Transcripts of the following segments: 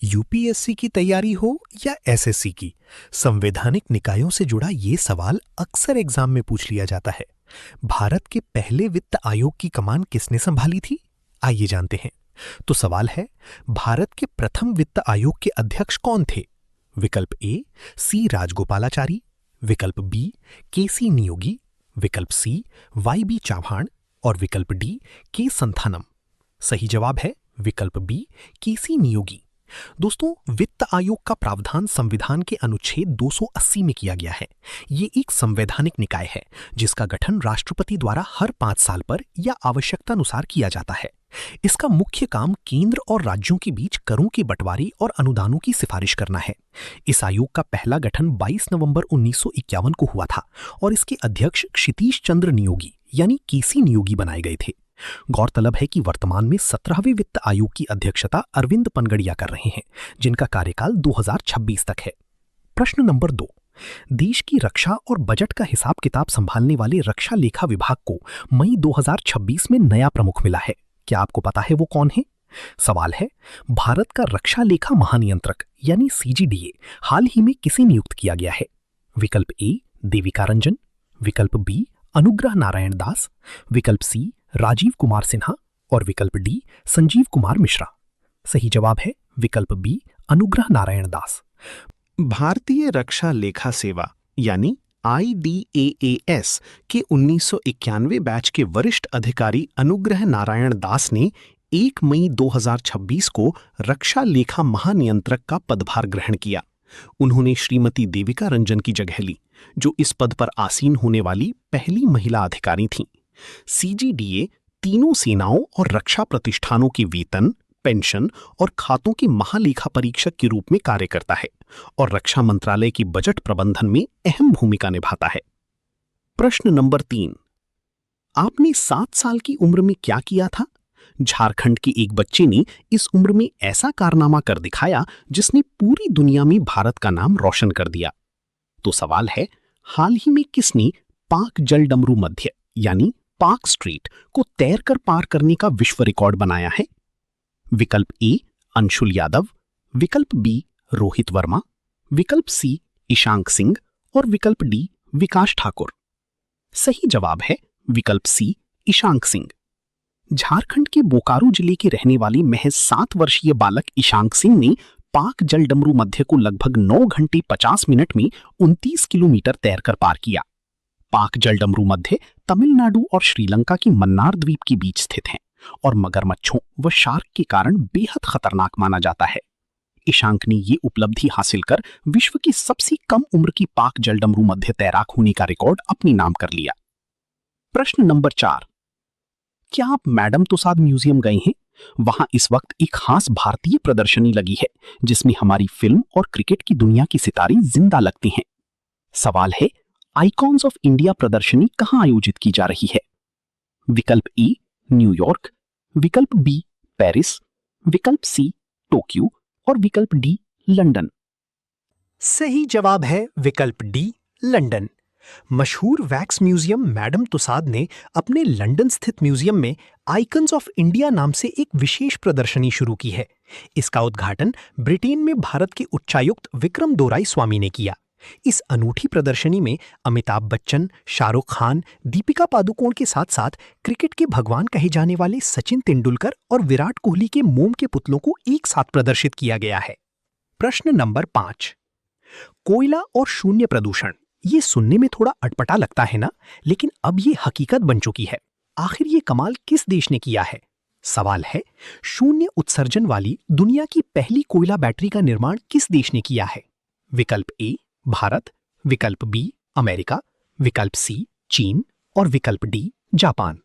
UPSC की तैयारी हो या एसएससी की, संवैधानिक निकायों से जुड़ा ये सवाल अक्सर एग्जाम में पूछ लिया जाता है। भारत के पहले वित्त आयोग की कमान किसने संभाली थी? आइए जानते हैं। तो सवाल है, भारत के प्रथम वित्त आयोग के अध्यक्ष कौन थे? विकल्प ए सी राजगोपालाचारी, विकल्प बी के सी नियोगी, विकल्प सी वाई बी चौहान और विकल्प डी के संथानम। सही जवाब है विकल्प बी के सी नियोगी। दोस्तों, वित्त आयोग का प्रावधान संविधान के अनुच्छेद 280 में किया गया है। ये एक संवैधानिक निकाय है जिसका गठन राष्ट्रपति द्वारा हर 5 साल पर या आवश्यकतानुसार किया जाता है। इसका मुख्य काम केंद्र और राज्यों के बीच करों के बंटवारे और अनुदानों की सिफारिश करना है। इस आयोग का पहला गठन 22 नवंबर 1951 को हुआ था और इसके अध्यक्ष क्षितीश चंद्र नियोगी यानी केसी नियोगी बनाए गए थे। गौरतलब है कि वर्तमान में 17वें वित्त आयोग की अध्यक्षता अरविंद पनगड़िया कर रहे हैं, जिनका कार्यकाल 2026 तक है। प्रश्न नंबर 2। देश की रक्षा और बजट का हिसाब किताब संभालने वाले रक्षा लेखा विभाग को मई 2026 में नया प्रमुख मिला है। क्या आपको पता है वो कौन है? सवाल है, भारत का रक्षा लेखा महानियंत्रक यानी सीजीडीए हाल ही में किसे नियुक्त किया गया है? विकल्प ए देविका रंजन, विकल्प बी अनुग्रह नारायण दास, विकल्प सी राजीव कुमार सिन्हा और विकल्प डी संजीव कुमार मिश्रा। सही जवाब है विकल्प बी अनुग्रह नारायण दास। भारतीय रक्षा लेखा सेवा यानी IDAAS के 1991 बैच के वरिष्ठ अधिकारी अनुग्रह नारायण दास ने 1 मई 2026 को रक्षा लेखा महानियंत्रक का पदभार ग्रहण किया। उन्होंने श्रीमती देविका रंजन की जगह ली, जो इस पद पर आसीन होने वाली पहली महिला अधिकारी थीं। सीजीडीए तीनों सेनाओं और रक्षा प्रतिष्ठानों के वेतन, पेंशन और खातों के महालेखा परीक्षक के रूप में कार्य करता है और रक्षा मंत्रालय के बजट प्रबंधन में अहम भूमिका निभाता है। प्रश्न नंबर 3। आपने 7 साल की उम्र में क्या किया था? झारखंड के एक बच्चे ने इस उम्र में ऐसा कारनामा कर दिखाया जिसने पूरी दुनिया में भारत का नाम रोशन कर दिया। तो सवाल है, हाल ही में किसने पाक जल डमरू मध्य यानी पाक स्ट्रीट को तैरकर पार करने का विश्व रिकॉर्ड बनाया है? विकल्प ए अंशुल यादव, विकल्प बी रोहित वर्मा, विकल्प सी ईशांक सिंह और विकल्प डी विकास ठाकुर। सही जवाब है विकल्प सी ईशांक सिंह। झारखंड के बोकारो जिले के रहने वाले महज 7 वर्षीय बालक ईशांक सिंह ने पाक जल डमरू मध्य को लगभग 9 घंटे 50 मिनट में 29 किलोमीटर तैरकर पार किया। पाक जल डमरू मध्य तमिलनाडु और श्रीलंका की मन्नार द्वीप के बीच स्थित है और मगरमच्छों व शार्क के कारण बेहद खतरनाक माना जाता है। ईशांक ने ये उपलब्धि हासिल कर विश्व की सबसे कम उम्र की पाक जल डमरू मध्य तैराक होने का रिकॉर्ड अपने नाम कर लिया। प्रश्न नंबर 4। क्या आप मैडम तुसाद म्यूजियम गए हैं? वहां इस वक्त एक खास भारतीय प्रदर्शनी लगी है जिसमें हमारी फिल्म और क्रिकेट की दुनिया के सितारे जिंदा लगते हैं। सवाल है, आइकॉन्स ऑफ इंडिया प्रदर्शनी कहां आयोजित की जा रही है? विकल्प ए न्यूयॉर्क, विकल्प बी पेरिस, विकल्प सी टोक्यो और विकल्प डी लंदन। सही जवाब है विकल्प डी लंदन। मशहूर वैक्स म्यूजियम मैडम तुसाद ने अपने लंदन स्थित म्यूजियम में आइकन्स ऑफ इंडिया नाम से एक विशेष प्रदर्शनी शुरू की है। इसका उद्घाटन ब्रिटेन में भारत के उच्चायुक्त विक्रम दोराई स्वामी ने किया। इस अनूठी प्रदर्शनी में अमिताभ बच्चन, शाहरुख खान, दीपिका पादुकोण के साथ साथ क्रिकेट के भगवान कहे जाने वाले सचिन तेंदुलकर और विराट कोहली के मोम के पुतलों को एक साथ प्रदर्शित किया गया है। प्रश्न नंबर 5। कोयला और शून्य प्रदूषण, ये सुनने में थोड़ा अटपटा लगता है ना, लेकिन अब ये हकीकत बन चुकी है। आखिर ये कमाल किस देश ने किया है? सवाल है, शून्य उत्सर्जन वाली दुनिया की पहली कोयला बैटरी का निर्माण किस देश ने किया है? विकल्प ए भारत, विकल्प बी अमेरिका, विकल्प सी चीन और विकल्प डी जापान।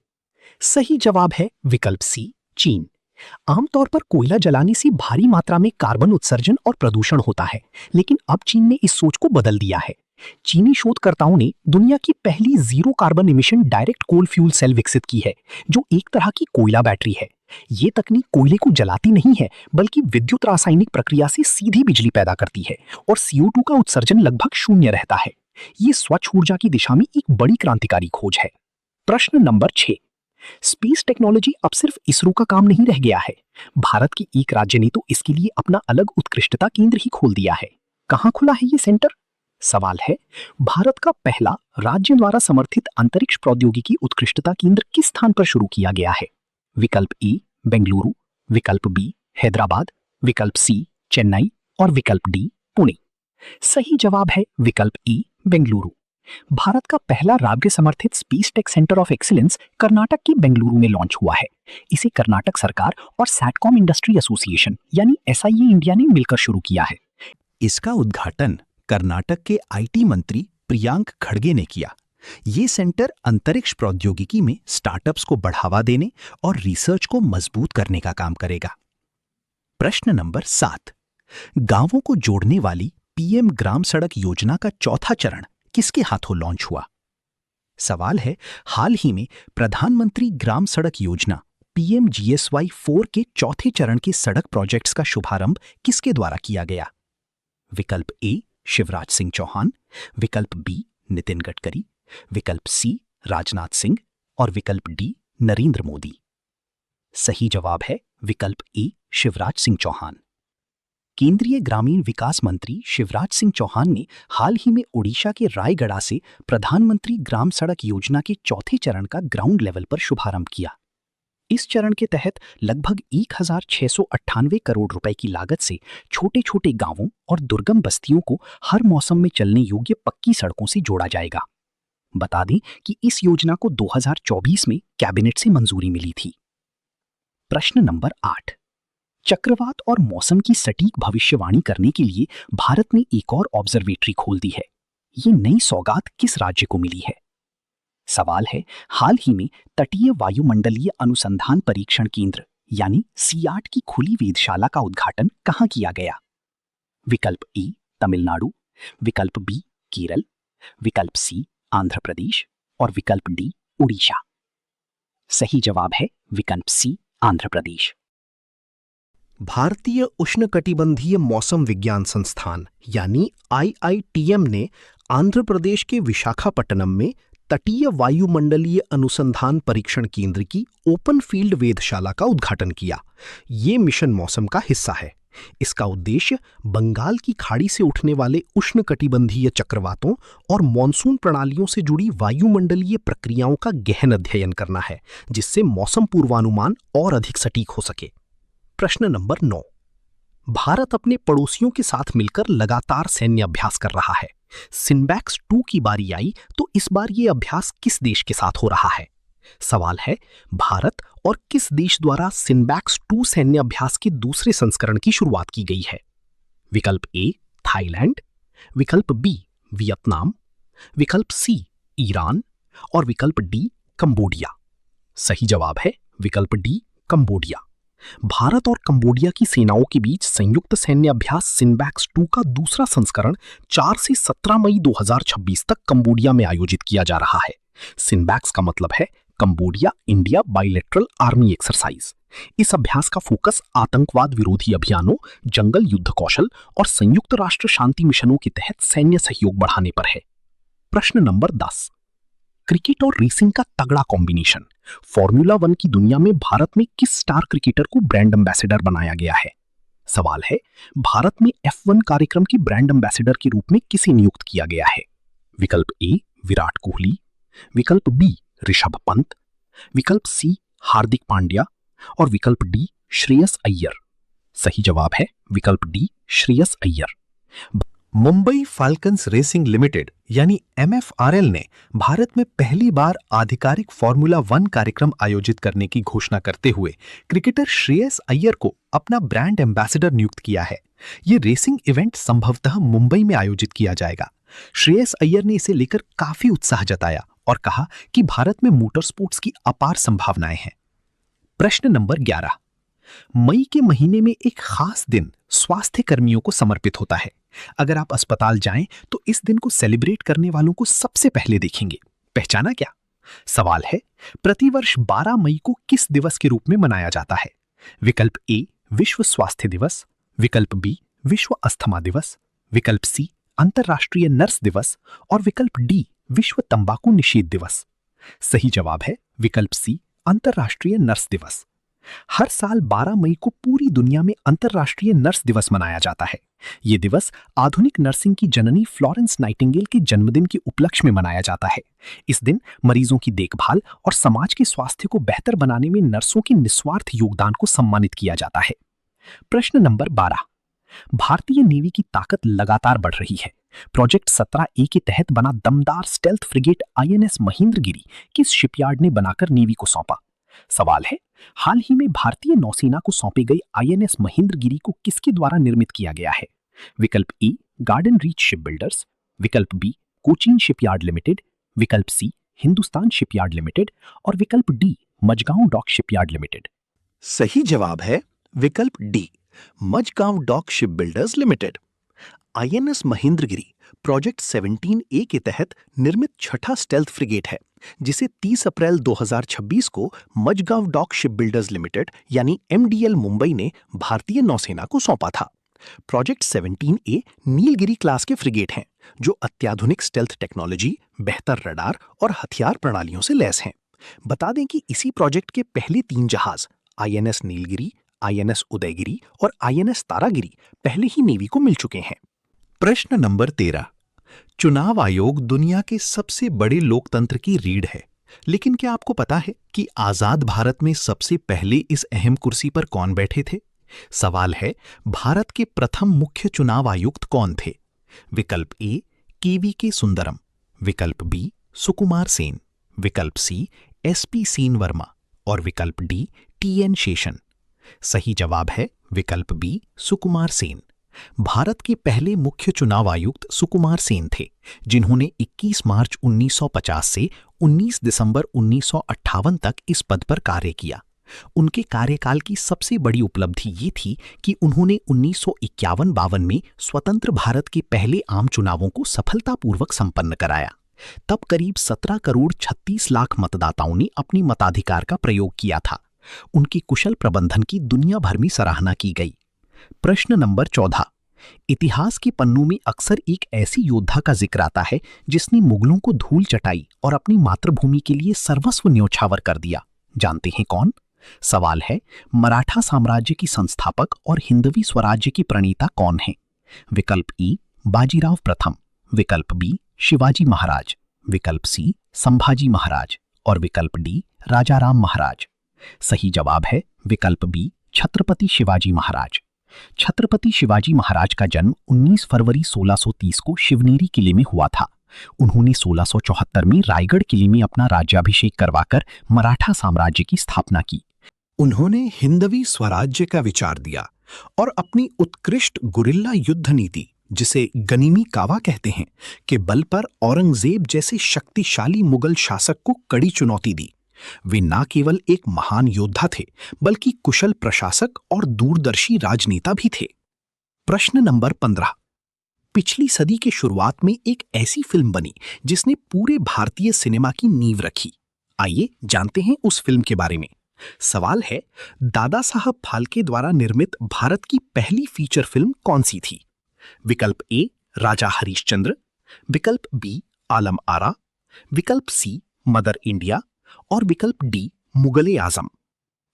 सही जवाब है विकल्प सी चीन। आमतौर पर कोयला जलाने से भारी मात्रा में कार्बन उत्सर्जन और प्रदूषण होता है, लेकिन अब चीन ने इस सोच को बदल दिया है। चीनी शोधकर्ताओं ने दुनिया की पहली जीरो कार्बन इमिशन डायरेक्ट कोल फ्यूल सेल विकसित की है, जो एक तरह की कोयला बैटरी है। ये तकनीक कोयले को जलाती नहीं है, बल्कि विद्युत रासायनिक प्रक्रिया से सीधी बिजली पैदा करती है और CO2 का उत्सर्जन लगभग शून्य रहता है। ये स्वच्छ ऊर्जा की दिशा में एक बड़ी क्रांतिकारी खोज है। प्रश्न नंबर 6। स्पेस टेक्नोलॉजी अब सिर्फ इसरो का काम नहीं रह गया है। भारत की एक राज्य ने तो इसके लिए अपना अलग उत्कृष्टता केंद्र ही खोल दिया है। कहां खुला है ये सेंटर? सवाल है, भारत का पहला राज्य द्वारा समर्थित अंतरिक्ष प्रौद्योगिकी उत्कृष्टता केंद्र किस स्थान पर शुरू किया गया है? विकल्प ए बेंगलुरु, विकल्प बी हैदराबाद, विकल्प सी चेन्नई और विकल्प डी पुणे। सही जवाब है विकल्प ए बेंगलुरु। भारत का पहला राज्य समर्थित space tech centre of excellence Karnataka के बेंगलुरु में लॉन्च हुआ है। इसे कर्नाटक सरकार और सैटकॉम इंडस्ट्री एसोसिएशन यानी एसआईए इंडिया ने मिलकर शुरू किया है। इसका उद्घाटन कर्नाटक के आईटी मंत्री प्रियांक खड़गे ने किया। ये सेंटर अंतरिक्ष प्रौद्योगिकी में स्टार्टअप्स को बढ़ावा देने और रिसर्च को मजबूत करने का काम करेगा। प्रश्न नंबर 7, गांवों को जोड़ने वाली पीएम ग्राम सड़क योजना का चौथा चरण किसके हाथों लॉन्च हुआ? सवाल है, हाल ही में प्रधानमंत्री ग्राम सड़क योजना पीएमजीएसवाई 4 के चौथे चरण के सड़क प्रोजेक्ट्स का शुभारंभ किसके द्वारा किया गया? विकल्प ए शिवराज सिंह चौहान, विकल्प बी नितिन गडकरी, विकल्प सी राजनाथ सिंह और विकल्प डी नरेंद्र मोदी। सही जवाब है विकल्प ए शिवराज सिंह चौहान। केंद्रीय ग्रामीण विकास मंत्री शिवराज सिंह चौहान ने हाल ही में ओडिशा के रायगढ़ से प्रधानमंत्री ग्राम सड़क योजना के चौथे चरण का ग्राउंड लेवल पर शुभारंभ किया। इस चरण के तहत लगभग 1698 करोड़ रुपए की लागत से छोटे छोटे गांवों और दुर्गम बस्तियों को हर मौसम में चलने योग्य पक्की सड़कों से जोड़ा जाएगा। बता दें कि इस योजना को 2024 में कैबिनेट से मंजूरी मिली थी। प्रश्न नंबर 8, चक्रवात और मौसम की सटीक भविष्यवाणी करने के लिए भारत ने एक और ऑब्जर्वेटरी खोल दी है। ये नई सौगात किस राज्य को मिली है? सवाल है, हाल ही में तटीय वायुमंडलीय अनुसंधान परीक्षण केंद्र यानी सीआर्ट की खुली वेधशाला का उद्घाटन कहां किया गया? विकल्प ए तमिलनाडु, विकल्प बी केरल, विकल्प सी आंध्र प्रदेश और विकल्प डी उड़ीसा। सही जवाब है विकल्प सी आंध्र प्रदेश। भारतीय उष्णकटिबंधीय मौसम विज्ञान संस्थान यानी आईआईटीएम ने आंध्र प्रदेश के विशाखापट्टनम में तटीय वायुमंडलीय अनुसंधान परीक्षण केंद्र की ओपन फील्ड वेधशाला का उद्घाटन किया। ये मिशन मौसम का हिस्सा है। इसका उद्देश्य बंगाल की खाड़ी से उठने वाले उष्णकटिबंधीय चक्रवातों और मॉनसून प्रणालियों से जुड़ी वायुमंडलीय प्रक्रियाओं का गहन अध्ययन करना है, जिससे मौसम पूर्वानुमान और अधिक सटीक हो सके। प्रश्न नंबर 9, भारत अपने पड़ोसियों के साथ मिलकर लगातार सैन्य अभ्यास कर रहा है। सिनबैक्स 2 की बारी आई तो इस बार ये अभ्यास किस देश के साथ हो रहा है? सवाल है, भारत और किस देश द्वारा सिनबैक्स 2 सैन्य अभ्यास के दूसरे संस्करण की शुरुआत की गई है? विकल्प ए थाईलैंड, विकल्प बी वियतनाम, विकल्प सी ईरान और विकल्प डी कंबोडिया। सही जवाब है विकल्प डी कंबोडिया। भारत और कंबोडिया की सेनाओं के बीच संयुक्त सैन्य अभ्यास सिनबैक्स 2 का दूसरा संस्करण 4 से 17 मई 2026 तक कंबोडिया में आयोजित किया जा रहा है। सिनबैक्स का मतलब है Cambodia India bilateral army exercise. इस अभ्यास का फोकस आतंकवाद विरोधी अभियानों, जंगल युद्ध कौशल और संयुक्त राष्ट्र शांति मिशनों के तहत सैन्य सहयोग बढ़ाने पर है। प्रश्न नंबर 10, क्रिकेट और रेसिंग का तगड़ा कॉम्बिनेशन फॉर्मूला 1 की दुनिया में भारत में किस स्टार क्रिकेटर को ब्रांड एम्बेसडर बनाया गया है? सवाल है, भारत में F1 कार्यक्रम के ब्रांड एम्बेसडर के रूप में किसे नियुक्त किया गया है? विकल्प ए विराट कोहली, विकल्प बी ऋषभ पंत, विकल्प सी हार्दिक पांड्या और विकल्प डी श्रेयस अय्यर। सही जवाब है विकल्प D Shreyas Iyer. Mumbai falcons racing limited यानी MFRL ने भारत में पहली बार आधिकारिक फॉर्मूला 1 कार्यक्रम आयोजित करने की घोषणा करते हुए क्रिकेटर श्रेयस अय्यर को अपना ब्रांड एम्बेसडर नियुक्त किया है। ये रेसिंग इवेंट संभवतः मुंबई में आयोजित किया जाएगा। श्रेयस अय्यर ने इसे लेकर काफी उत्साह जताया और कहा कि भारत में मोटर स्पोर्ट्स की अपार संभावनाएं हैं। प्रश्न नंबर 11, मई के महीने में एक खास दिन स्वास्थ्य कर्मियों को समर्पित होता है। अगर आप अस्पताल जाएं तो इस दिन को सेलिब्रेट करने वालों को सबसे पहले देखेंगे। पहचाना क्या? सवाल है, प्रतिवर्ष 12 मई को किस दिवस के रूप में मनाया जाता है? विकल्प ए विश्व स्वास्थ्य दिवस, विकल्प बी विश्व अस्थमा दिवस, विकल्प सी अंतर्राष्ट्रीय नर्स दिवस और विकल्प डी विश्व तंबाकू निषेध दिवस। सही जवाब है विकल्प सी अंतर्राष्ट्रीय नर्स दिवस। हर साल 12 मई को पूरी दुनिया में अंतर्राष्ट्रीय नर्स दिवस मनाया जाता है। ये दिवस आधुनिक नर्सिंग की जननी फ्लोरेंस नाइटिंगेल के जन्मदिन के उपलक्ष्य में मनाया जाता है। इस दिन मरीजों की देखभाल और समाज के स्वास्थ्य को बेहतर बनाने में नर्सों के निस्वार्थ योगदान को सम्मानित किया जाता है। प्रश्न नंबर 12। भारतीय नेवी की ताकत लगातार बढ़ रही है। प्रोजेक्ट 17A के तहत बना दमदार स्टेल्थ फ्रिगेट INS महेंद्रगिरी किस शिपयार्ड ने बनाकर नेवी को सौंपा? सवाल है, हाल ही में भारतीय नौसेना को सौंपी गई INS महेंद्रगिरी को किसके द्वारा निर्मित किया गया है? विकल्प A Garden Reach ship builders, विकल्प बी कोचीन शिपयार्ड लिमिटेड, विकल्प सी हिंदुस्तान शिपयार्ड लिमिटेड और विकल्प D Mazagon dock shipyard limited. सही जवाब है विकल्प D, Mazagon dock ship builders limited. INS Mahendragiri project 17A के तहत निर्मित छठा स्टेल्थ फ्रिगेट है, जिसे 30 अप्रैल 2026 को Mazagon dock ship builders limited यानी MDL मुंबई ने भारतीय नौसेना को सौंपा था। प्रोजेक्ट 17A नीलगिरी क्लास के फ्रिगेट हैं, जो अत्याधुनिक स्टेल्थ टेक्नोलॉजी, बेहतर रडार और हथियार प्रणालियों से लैस हैं। बता दें कि इसी प्रोजेक्ट के पहले 3 जहाज INS नीलगिरी, INS उदयगिरी और INS तारागिरी पहले ही नेवी को मिल चुके हैं। प्रश्न नंबर 13। चुनाव आयोग दुनिया के सबसे बड़े लोकतंत्र की रीढ़ है, लेकिन क्या आपको पता है कि आजाद भारत में सबसे पहले इस अहम कुर्सी पर कौन बैठे थे? सवाल है, भारत के प्रथम मुख्य चुनाव आयुक्त कौन थे? विकल्प ए KVK सुंदरम, विकल्प बी सुकुमार सेन, विकल्प सी SP सीन वर्मा और विकल्प डी TN शेषन। सही जवाब है विकल्प बी सुकुमार सेन। भारत के पहले मुख्य चुनाव आयुक्त सुकुमार सेन थे, जिन्होंने 21 मार्च 1950 से 19 दिसंबर 1958 तक इस पद पर कार्य किया। उनके कार्यकाल की सबसे बड़ी उपलब्धि ये थी कि उन्होंने 1951-52 में स्वतंत्र भारत के पहले आम चुनावों को सफलतापूर्वक संपन्न कराया। तब करीब 17 करोड़ 36 लाख मतदाताओं ने अपनी मताधिकार का प्रयोग किया था। उनके कुशल प्रबंधन की दुनिया भर में सराहना की गई। प्रश्न नंबर 14। इतिहास के पन्नों में अक्सर एक ऐसी योद्धा का जिक्र आता है जिसने मुगलों को धूल चटाई और अपनी मातृभूमि के लिए सर्वस्व न्योछावर कर दिया। जानते हैं कौन? सवाल है, मराठा साम्राज्य की संस्थापक और हिंदवी स्वराज्य की प्रणेता कौन है? विकल्प ई बाजीराव प्रथम, विकल्प बी शिवाजी महाराज, विकल्प सी संभाजी महाराज और विकल्प डी राजाराम महाराज। सही जवाब है विकल्प बी छत्रपति शिवाजी महाराज। छत्रपति शिवाजी महाराज का जन्म 19 फरवरी 1630 को शिवनेरी किले में हुआ था। उन्होंने 1674 में रायगढ़ किले में अपना राज्याभिषेक करवाकर मराठा साम्राज्य की स्थापना की। उन्होंने हिंदवी स्वराज्य का विचार दिया और अपनी उत्कृष्ट गुरिल्ला युद्ध नीति, जिसे गनीमी कावा कहते हैं, के बल पर औरंगजेब जैसे शक्तिशाली मुगल शासक को कड़ी चुनौती दी। वे न केवल एक महान योद्धा थे, बल्कि कुशल प्रशासक और दूरदर्शी राजनेता भी थे। प्रश्न नंबर 15। पिछली सदी के शुरुआत में एक ऐसी फिल्म बनी जिसने पूरे भारतीय सिनेमा की नींव रखी। आइए जानते हैं उस फिल्म के बारे में। सवाल है, दादा साहब फाल्के द्वारा निर्मित भारत की पहली फीचर फिल्म कौन सी थी? विकल्प ए राजा हरिश्चंद्र, विकल्प बी आलम आरा, विकल्प सी मदर इंडिया और विकल्प डी मुगले आजम।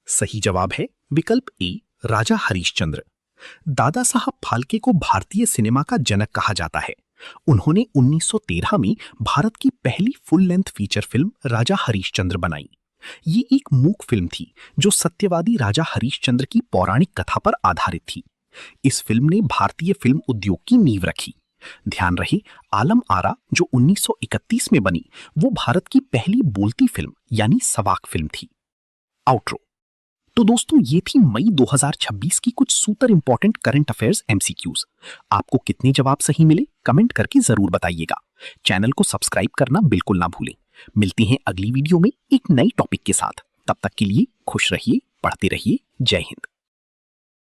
सही जवाब है विकल्प ए राजा हरिश्चंद्र। दादा साहब फाल्के को भारतीय सिनेमा का जनक कहा जाता है। उन्होंने 1913 में भारत की पहली फुल लेंथ फीचर फिल्म राजा हरिश्चंद्र बनाई। ये एक मूक फिल्म थी जो सत्यवादी राजा हरिश्चंद्र की पौराणिक कथा पर आधारित थी। इस फिल्म ने भारतीय फिल्म उद्योग की नींव रखी। ध्यान रहे, आलम आरा जो 1931 में बनी, वो भारत की पहली बोलती फिल्म यानी सवाक फिल्म थी। आउट्रो। तो दोस्तों, ये थी मई 2026 की कुछ super important current affairs MCQs। आपको कितने जवाब सही मिले कमेंट करके जरूर बताइएगा। चैनल को सब्सक्राइब करना बिल्कुल ना भूलें। मिलती हैं अगली वीडियो में एक नई टॉपिक के साथ। तब तक के लिए खुश रहिए, पढ़ते रहिए। जय हिंद।